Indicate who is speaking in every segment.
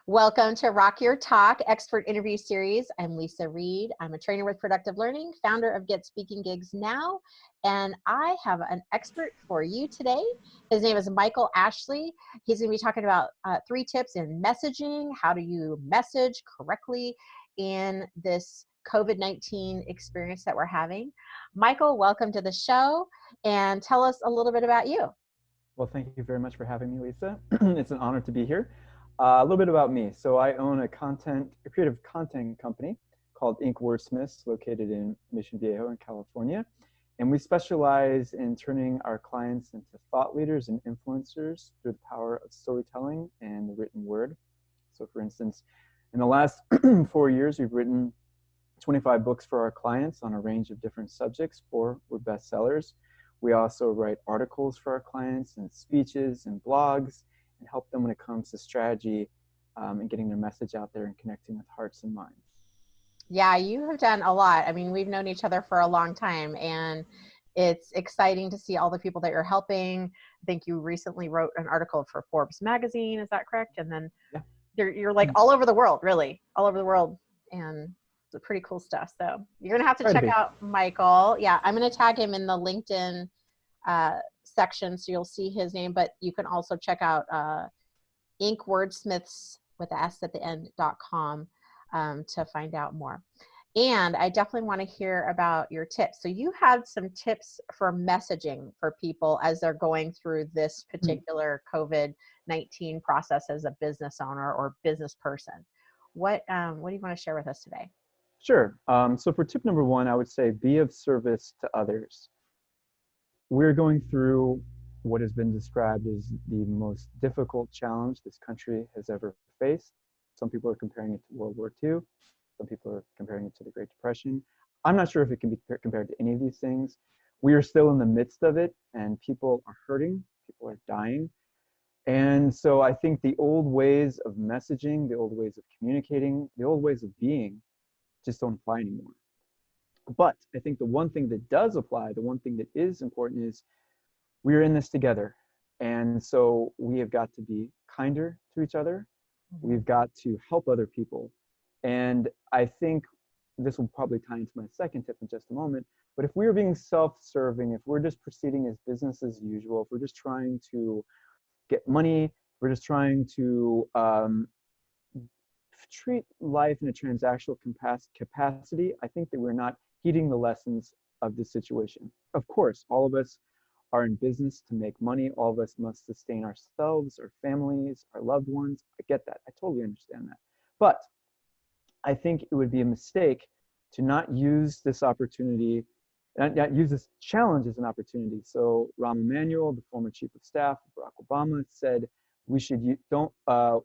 Speaker 1: Welcome to Rock Your Talk Expert Interview Series. I'm Leisa Reid. I'm a trainer with Productive Learning, founder of Get Speaking Gigs Now, and I have an expert for you today. His name is Michael Ashley. He's going to be talking about 3 tips in messaging. How do you message correctly in this COVID-19 experience that we're having? Michael, welcome to the show, and tell us a little bit about you.
Speaker 2: Well, thank you very much for having me, Lisa. It's an honor to be here. A little bit about me. So I own a creative content company called Ink Wordsmiths, located in Mission Viejo in California. And we specialize in turning our clients into thought leaders and influencers through the power of storytelling and the written word. So for instance, in the last 4 years, we've written 25 books for our clients on a range of different subjects. 4 were bestsellers. We also write articles for our clients and speeches and blogs and help them when it comes to strategy and getting their message out there and connecting with hearts and minds.
Speaker 1: Yeah, you have done a lot. I mean, we've known each other for a long time, and it's exciting to see all the people that you're helping. I think you recently wrote an article for Forbes magazine, is that correct? And then you're like all over the world, really, all over the world. And it's pretty cool stuff. So you're going to have to check out Michael. Yeah, I'm going to tag him in the LinkedIn section, so you'll see his name, but you can also check out Ink Wordsmiths with the S at the end.com to find out more. And I definitely want to hear about your tips. So you had some tips for messaging for people as they're going through this particular COVID-19 process as a business owner or business person. What do you want to share with us today?
Speaker 2: Sure. So for tip number 1, I would say be of service to others. We're going through what has been described as the most difficult challenge this country has ever faced. Some people are comparing it to World War II. Some people are comparing it to the Great Depression. I'm not sure if it can be compared to any of these things. We are still in the midst of it, and people are hurting. People are dying. And so I think the old ways of messaging, the old ways of communicating, the old ways of being just don't apply anymore. But I think the one thing that does apply, the one thing that is important is we are in this together. And so we have got to be kinder to each other. We've got to help other people. And I think this will probably tie into my second tip in just a moment. But if we're being self-serving, if we're just proceeding as business as usual, if we're just trying to get money, we're just trying to treat life in a transactional capacity, I think that we're not heeding the lessons of the situation. Of course, all of us are in business to make money. All of us must sustain ourselves, our families, our loved ones. I get that. I totally understand that. But I think it would be a mistake to not use this opportunity, not use this challenge as an opportunity. So Rahm Emanuel, the former chief of staff of Barack Obama, said we don't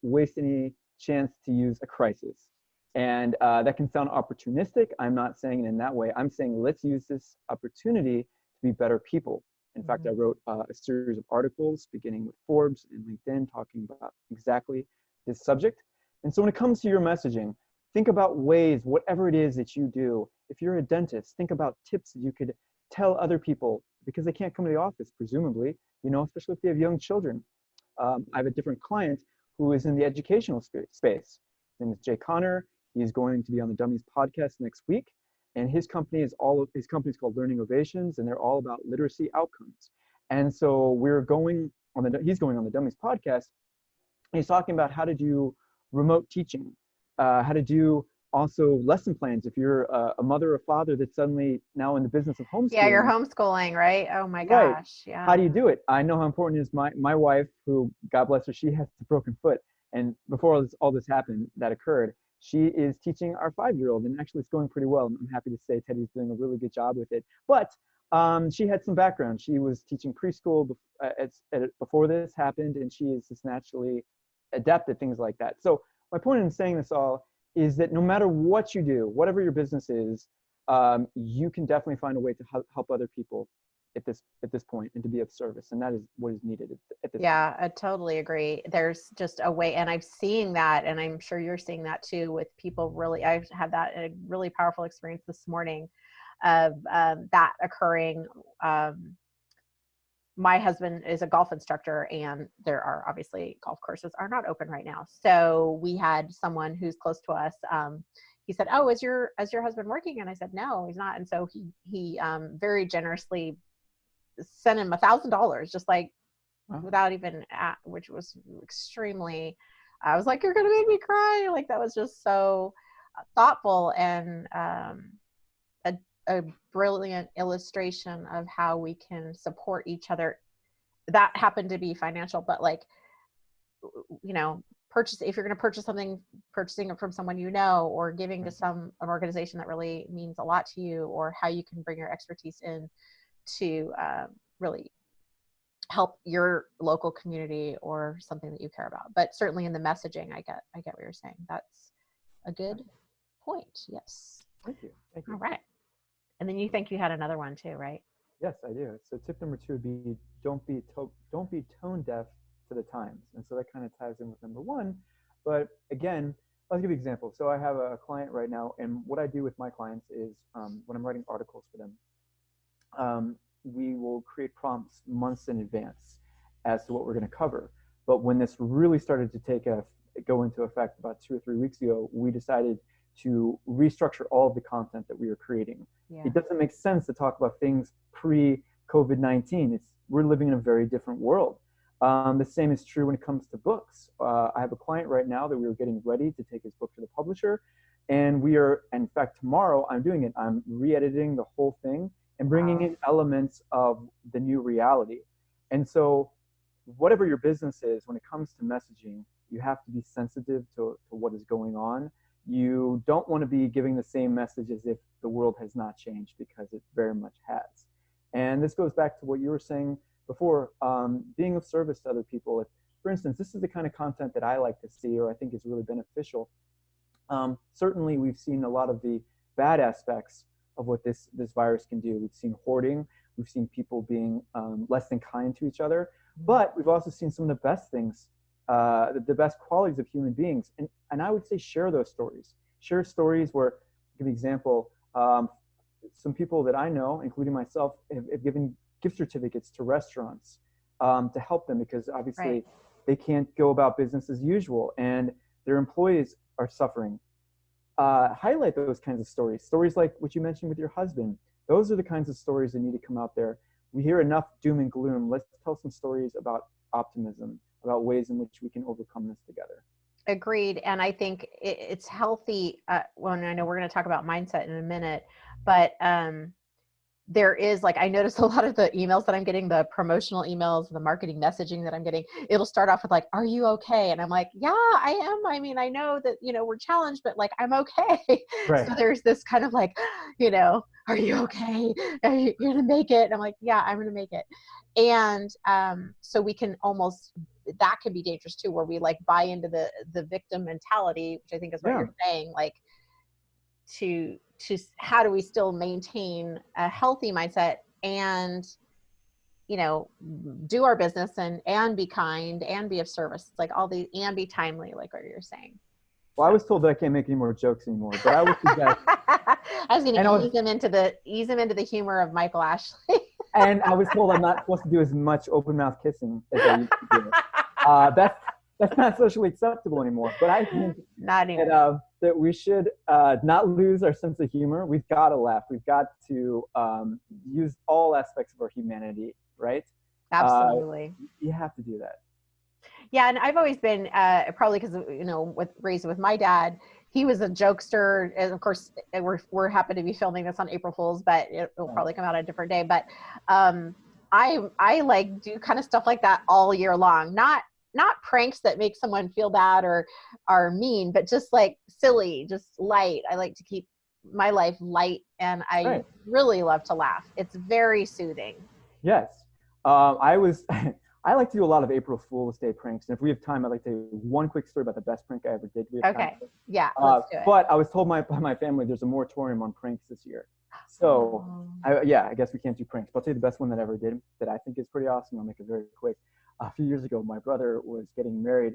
Speaker 2: waste any chance to use a crisis. And that can sound opportunistic. I'm not saying it in that way. I'm saying let's use this opportunity to be better people. In fact, I wrote a series of articles beginning with Forbes and LinkedIn talking about exactly this subject. And so when it comes to your messaging, think about ways, whatever it is that you do. If you're a dentist, think about tips that you could tell other people because they can't come to the office, presumably, especially if they have young children. I have a different client who is in the educational space. His name is Jay Connor. He's going to be on the Dummies podcast next week. And his company is called Learning Ovations, and they're all about literacy outcomes. And so he's going on the Dummies podcast. And he's talking about how to do remote teaching, how to do also lesson plans if you're a mother or father that's suddenly now in the business of homeschooling.
Speaker 1: Yeah, you're homeschooling, right? Oh my gosh. Yeah.
Speaker 2: How do you do it? I know how important it is. My wife, who, God bless her, she has a broken foot. And before all this happened, that occurred, she is teaching our 5-year-old, and actually it's going pretty well. I'm happy to say Teddy's doing a really good job with it. But she had some background. She was teaching preschool before this happened, and she is just naturally adept at things like that. So my point in saying this all is that no matter what you do, whatever your business is, you can definitely find a way to help other people at this point and to be of service, and that is what is needed at this point.
Speaker 1: I totally agree. There's just a way, and I've seen that, and I'm sure you're seeing that too with people. Really, I've had a really powerful experience this morning of that occurring my husband is a golf instructor, and there are obviously golf courses are not open right now. So we had someone who's close to us. He said, "Oh, is your husband working?" And I said, "No, he's not." And so he very generously sent him $1,000, just like without even which was extremely. I was like, "You're gonna make me cry!" Like that was just so thoughtful and a brilliant illustration of how we can support each other. That happened to be financial, but like, if you're going to purchase something, purchasing it from someone or giving to an organization that really means a lot to you, or how you can bring your expertise in to really help your local community or something that you care about. But certainly in the messaging, I get what you're saying. That's a good point. Yes.
Speaker 2: Thank you.
Speaker 1: All right. And then you think you had another one too, right?
Speaker 2: Yes, I do. So tip number 2 would be don't be tone deaf to the times. And so that kind of ties in with number 1. But again, I'll give you an example. So I have a client right now, and what I do with my clients is when I'm writing articles for them, we will create prompts months in advance as to what we're going to cover. But when this really started to go into effect about 2 or 3 weeks ago, we decided to restructure all of the content that we were creating. Yeah. It doesn't make sense to talk about things pre-COVID-19. We're living in a very different world. The same is true when it comes to books. I have a client right now that we were getting ready to take his book to the publisher, and in fact, tomorrow I'm doing it. I'm re-editing the whole thing and bringing in elements of the new reality. And so whatever your business is, when it comes to messaging, you have to be sensitive to what is going on. You don't want to be giving the same message as if the world has not changed, because it very much has. And this goes back to what you were saying before, being of service to other people. If, for instance, this is the kind of content that I like to see, or I think is really beneficial. Certainly, we've seen a lot of the bad aspects of what this virus can do. We've seen hoarding. We've seen people being less than kind to each other. But we've also seen some of the best things, the best qualities of human beings. And I would say share those stories. Share stories where, to give an example, some people that I know, including myself, have given gift certificates to restaurants to help them, because obviously they can't go about business as usual and their employees are suffering. Highlight those kinds of stories like what you mentioned with your husband. Those are the kinds of stories that need to come out there. We hear enough doom and gloom. Let's tell some stories about optimism, about ways in which we can overcome this together.
Speaker 1: Agreed. And I think it's healthy. Well, I know we're going to talk about mindset in a minute, but there is, like, I noticed a lot of the emails that I'm getting, the promotional emails, the marketing messaging that I'm getting, it'll start off with like, "Are you okay?" And I'm like, "Yeah, I am. I mean, I know that, we're challenged, but like, I'm okay." Right. So there's this kind of like, "Are you okay? You're going to make it?" And I'm like, "Yeah, I'm going to make it." And so we can that can be dangerous too, where we like buy into the victim mentality, which I think is what you're saying, like to how do we still maintain a healthy mindset and do our business and be kind and be of service. It's like all these, and be timely, like what you're saying.
Speaker 2: Well, I was told that I can't make any more jokes anymore, but I would suggest
Speaker 1: I was going to ease him into the humor of Michael Ashley.
Speaker 2: And I was told I'm not supposed to do as much open mouth kissing as I used to do. That's not socially acceptable anymore. But I think that we should not lose our sense of humor. We've got to laugh. We've got to use all aspects of our humanity, right?
Speaker 1: Absolutely.
Speaker 2: You have to do that.
Speaker 1: Yeah, and I've always been probably because raised with my dad. He was a jokester, and of course, we're happy to be filming this on April Fool's, but it'll probably come out a different day. But I like do kind of stuff like that all year long. Not pranks that make someone feel bad or are mean, but just like silly, just light. I like to keep my life light, and I really love to laugh. It's very soothing.
Speaker 2: Yes, I like to do a lot of April Fool's Day pranks. And if we have time, I'd like to tell you one quick story about the best prank I ever did.
Speaker 1: Okay. Yeah, let's do it.
Speaker 2: But I was told by my family there's a moratorium on pranks this year. So, I guess we can't do pranks. But I'll tell you the best one that I ever did that I think is pretty awesome. I'll make it very quick. A few years ago, my brother was getting married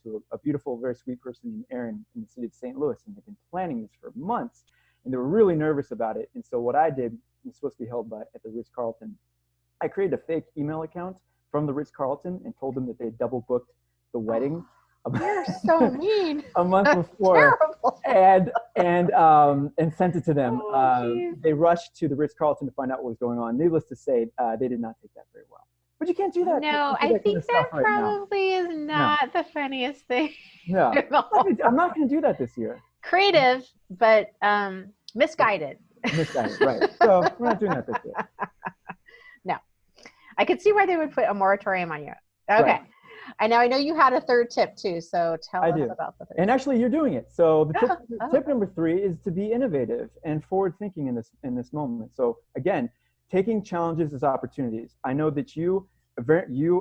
Speaker 2: to a beautiful, very sweet person named Erin in the city of St. Louis. And they've been planning this for months. And they were really nervous about it. And so what I did, it was supposed to be held at the Ritz-Carlton. I created a fake email account from the Ritz-Carlton and told them that they double booked the wedding
Speaker 1: You're so mean.
Speaker 2: a month before.
Speaker 1: Terrible.
Speaker 2: And sent it to them.
Speaker 1: Oh,
Speaker 2: they rushed to the Ritz-Carlton to find out what was going on. Needless to say, they did not take that very well. But you can't do that.
Speaker 1: No, I think that probably is not the funniest thing.
Speaker 2: No, I'm not going to do that this year.
Speaker 1: Creative, but misguided.
Speaker 2: Misguided, right. So we're not doing that this year.
Speaker 1: No. I could see why they would put a moratorium on you. Okay. Right. I know you had a third tip too, so tell us about the third
Speaker 2: And actually, you're doing it. So the tip number 3 is to be innovative and forward-thinking in this moment. So again, taking challenges as opportunities. I know that you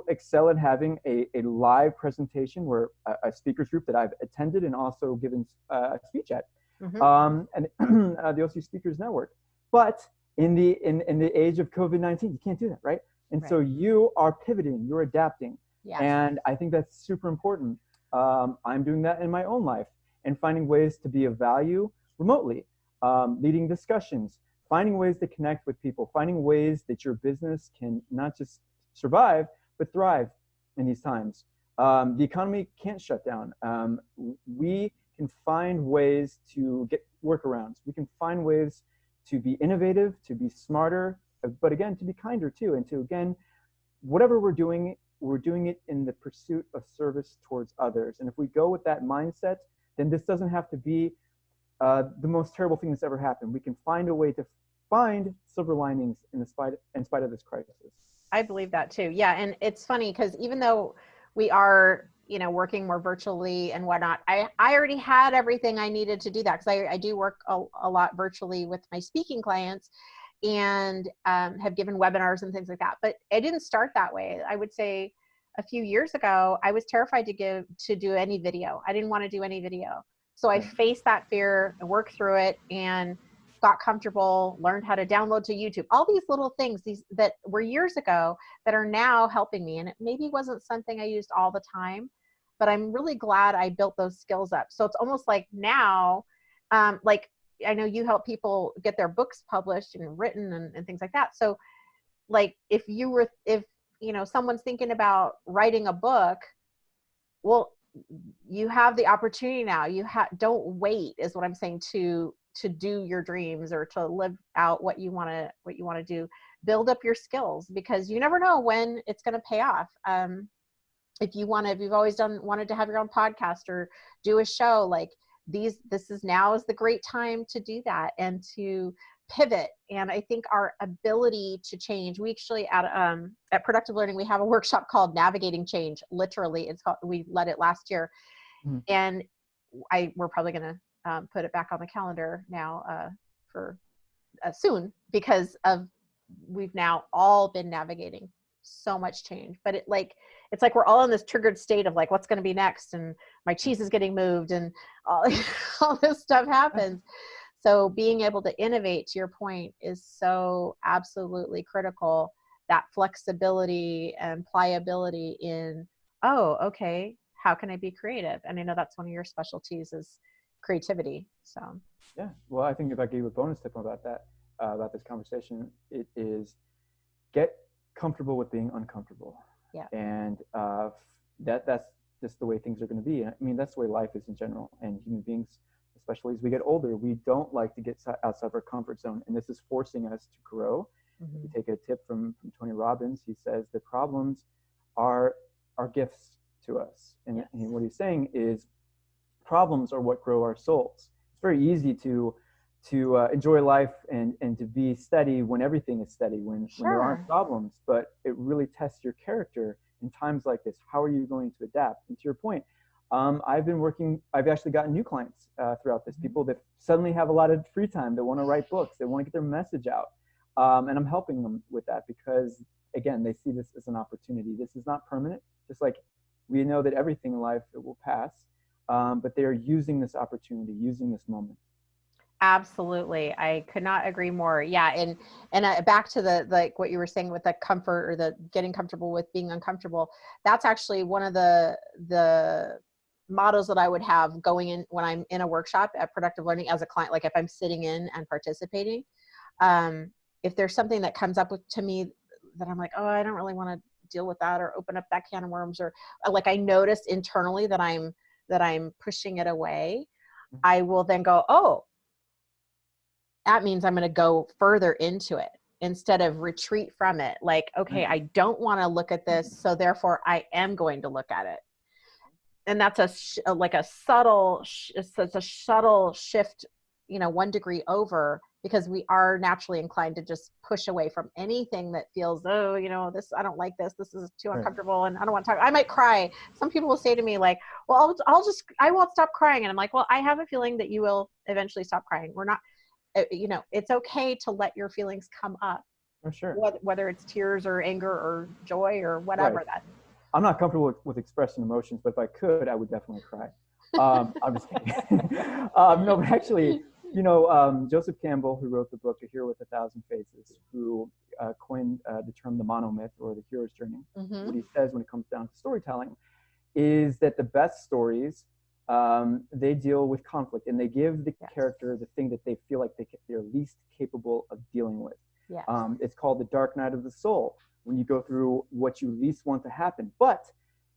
Speaker 2: excel at having a live presentation where a speakers group that I've attended and also given a speech at, and the OC Speakers Network. But in the age of COVID-19, you can't do that, right? And so you are pivoting, you're adapting.
Speaker 1: Yes.
Speaker 2: And I think that's super important. I'm doing that in my own life and finding ways to be of value remotely, leading discussions, finding ways to connect with people, finding ways that your business can not just survive, but thrive in these times. The economy can't shut down. We can find ways to get workarounds. We can find ways to be innovative, to be smarter, but again, to be kinder too. And to, again, whatever we're doing it in the pursuit of service towards others. And if we go with that mindset, then this doesn't have to be the most terrible thing that's ever happened. We can find a way to find silver linings in spite of this crisis.
Speaker 1: I believe that too. Yeah. And it's funny because even though we are, working more virtually and whatnot, I already had everything I needed to do that because I do work a lot virtually with my speaking clients and have given webinars and things like that. But I didn't start that way. I would say a few years ago, I was terrified to do any video. I didn't want to do any video. So I faced that fear and worked through it and got comfortable, learned how to download to YouTube, all these little things that were years ago that are now helping me. And it maybe wasn't something I used all the time, but I'm really glad I built those skills up. So it's almost like now, like I know you help people get their books published and written and things like that. So like if someone's thinking about writing a book, well, you have the opportunity now. Don't wait is what I'm saying to do your dreams or to live out what you want to do. Build up your skills because you never know when it's going to pay off. If you've always wanted to have your own podcast or do a show, like this is now is the great time to do that and to pivot. And I think our ability to change, we actually at Productive Learning, we have a workshop called Navigating Change. Literally, we led it last year. And we're probably going to put it back on the calendar now for soon because we've now all been navigating so much change, but it's like we're all in this triggered state of like, what's going to be next? And my cheese is getting moved and all this stuff happens. So being able to innovate, to your point, is so absolutely critical. That flexibility and pliability in, okay, how can I be creative? And I know that's one of your specialties is creativity. So
Speaker 2: yeah, well, I think if I gave a bonus tip about that, about this conversation, it is get comfortable with being uncomfortable.
Speaker 1: Yeah.
Speaker 2: And that's just the way things are going to be. I mean, that's the way life is in general. And human beings, especially as we get older, we don't like to get outside of our comfort zone. And this is forcing us to grow. If you take a tip from Tony Robbins, he says the problems are gifts to us. And what he's saying is problems are what grow our souls. It's very easy to enjoy life and to be steady when everything is steady, when there aren't problems, but it really tests your character in times like this. How are you going to adapt? And to your point, I've actually gotten new clients throughout this, people that suddenly have a lot of free time, that want to write books, they want to get their message out. And I'm helping them with that because, again, they see this as an opportunity. This is not permanent, just like we know that everything in life, it will pass, but they are using this opportunity, using this moment.
Speaker 1: Absolutely. I could not agree more. Yeah. And back to like what you were saying with the comfort or the getting comfortable with being uncomfortable. That's actually one of the mottos that I would have going in when I'm in a workshop at Productive Learning as a client, like if I'm sitting in and participating, if there's something that comes up to me that I'm like, oh, I don't really want to deal with that or open up that can of worms, or like I noticed internally that I'm pushing it away, I will then go, oh, that means I'm going to go further into it instead of retreat from it. Like, okay, I don't want to look at this, so therefore I am going to look at it. And that's like a subtle, it's a subtle shift, 1 degree over, because we are naturally inclined to just push away from anything that feels, oh, this, I don't like this. This is too uncomfortable, and I don't want to talk. I might cry. Some people will say to me like, well, I won't stop crying. And I'm like, well, I have a feeling that you will eventually stop crying. We're not, it's okay to let your feelings come up.
Speaker 2: For sure.
Speaker 1: Whether it's tears or anger or joy or whatever that.
Speaker 2: I'm not comfortable with expressing emotions, but if I could, I would definitely cry. I'm just kidding. No, but actually, Joseph Campbell, who wrote the book A Hero with a Thousand Faces, who coined the term the monomyth, or the hero's journey, what he says when it comes down to storytelling is that the best stories, they deal with conflict, and they give the character the thing that they feel like they're least capable of dealing with.
Speaker 1: Yes.
Speaker 2: It's called the dark night of the soul, when you go through what you least want to happen. But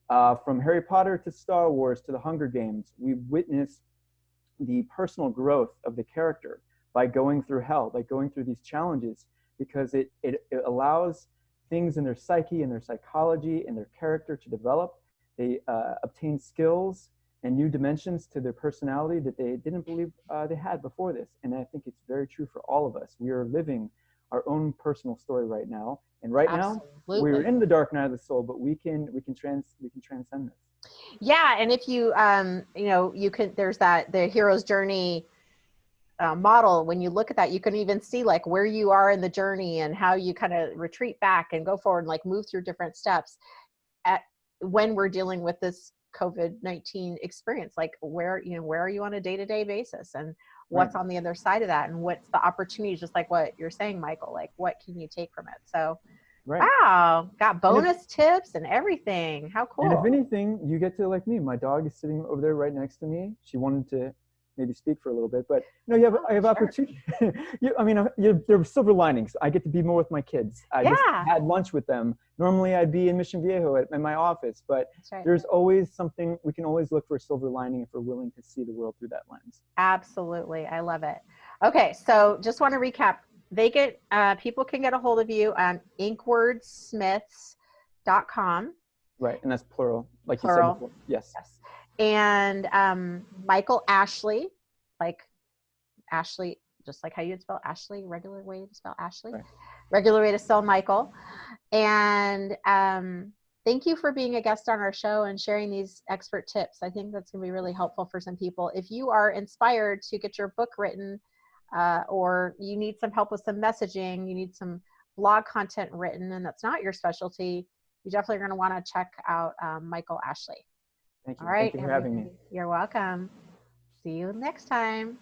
Speaker 2: from Harry Potter to Star Wars to the Hunger Games, we witness the personal growth of the character by going through hell, by going through these challenges, because it allows things in their psyche and their psychology and their character to develop. They obtain skills and new dimensions to their personality that they didn't believe they had before this. And I think it's very true for all of us. We are living our own personal story right now. And right now, we're in the dark night of the soul, but we can transcend this.
Speaker 1: Yeah, and if you you can, there's the hero's journey model. When you look at that, you can even see like where you are in the journey and how you kind of retreat back and go forward and like move through different steps when we're dealing with this COVID-19 experience. Like where are you on a day-to-day basis, and what's on the other side of that, and what's the opportunities, just like what you're saying, Michael, like what can you take from it? So wow, got bonus tips and everything. How cool.
Speaker 2: And if anything, you get to, like me, my dog is sitting over there right next to me. She wanted to maybe speak for a little bit, but I have opportunity. There are silver linings. I get to be more with my kids. I just had lunch with them. Normally I'd be in Mission Viejo in my office, but there's always something. We can always look for a silver lining if we're willing to see the world through that lens.
Speaker 1: Absolutely. I love it. Okay. So just want to recap. People can get a hold of you on inkwordsmiths.com.
Speaker 2: Right. And that's plural, like
Speaker 1: plural.
Speaker 2: You said before. Yes.
Speaker 1: And Michael Ashley, like Ashley, just like how you'd spell Ashley, regular way to spell Ashley, regular way to spell Michael. And thank you for being a guest on our show and sharing these expert tips. I think that's going to be really helpful for some people. If you are inspired to get your book written, or you need some help with some messaging, you need some blog content written, and that's not your specialty, you definitely are going to want to check out Michael Ashley.
Speaker 2: Thank you.
Speaker 1: All right.
Speaker 2: Thank you for having me.
Speaker 1: You're welcome. See you next time.